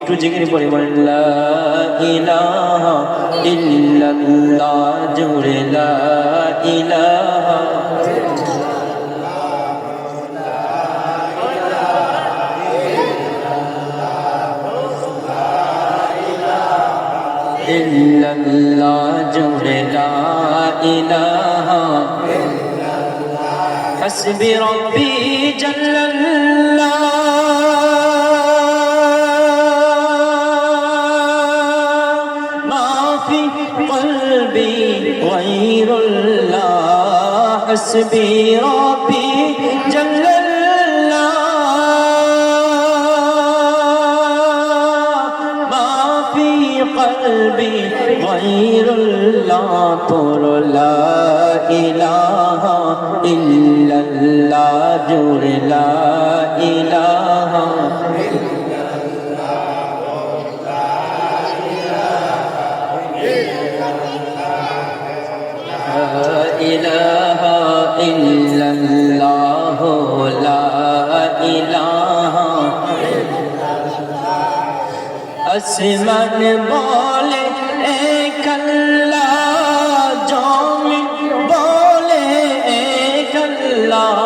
একটু জিকির করে বলেন লা ইলাহা ইল্লাল্লাহ, জোরে লা ইলাহা ইল্লাল্লাহ, জোরে লা ইলাহা হাসবি রব্বি জাল্লাল্লাহ মা ফি কলবি গায়রুল্লাহ হাসবি রব্বি জাল্লাল্লাহ মা ফি কলবি গায়রুল্লাহ পড়ো লা ইলাহা ইল্লাল্লাহ, জোরে লা ইলাহা ইলাহা ইল্লাল্লাহ, লা ইলাহা আসমান বলে এক আল্লাহ, জমিন বলে এক আল্লাহ,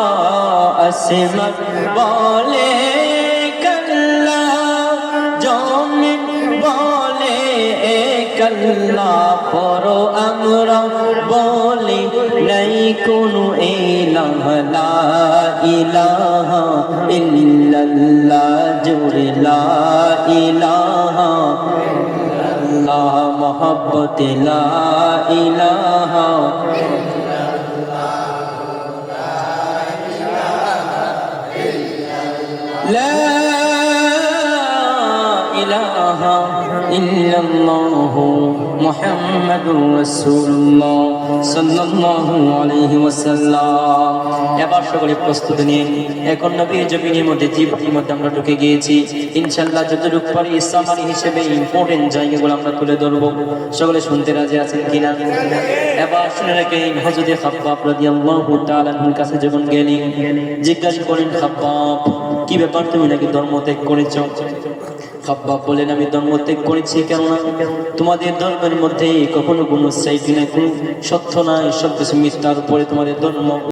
আসমান বলে এক আল্লাহ, জমিন বলে এক আল্লাহ, পরো আমরা বলি নাই কোনো ইলাহ, লা ইলাহা ইল্লাল্লাহ, জোরে লা ইলাহা আল্লাহ মোহাব্বত লা ইলাহা লা ইলাহা ইল্লাল্লাহ মুহাম্মাদুর রাসূলুল্লাহ সাল্লাল্লাহু আলাইহি ওয়াসাল্লাম। এবার সকলে প্রস্তুতি নিয়ে এখন নবীর জমিনের মধ্যে জীবনের মধ্যে আমরা ঢুকে গিয়েছি। ইনশাআল্লাহ যতটুকু পারি ইসলামী হিসেবে ইম্পর্টেন্ট জায়গাগুলো আমরা তুলে ধরবো। সকলে শুনতে রাজি আছেন কিনা? এবার শুনে রাখেন, হযরত খাব্বাব রাদিয়াল্লাহু তাআলা আনহুর কাছে যখন গেলেন, জিজ্ঞাসা করেন, খাব্বাব কি ব্যাপার, তুমি নাকি ধর্ম ত্যাগ করেছ? খাব্বাব বলেন, আমি ধর্ম ত্যাগ করেছি কেননা তোমাদের ধর্মের মধ্যে কখনো কোনো সাইড নাই, কোনো সত্য নাই, সব কিছু মিথ্যার উপরে তোমাদের ধর্ম।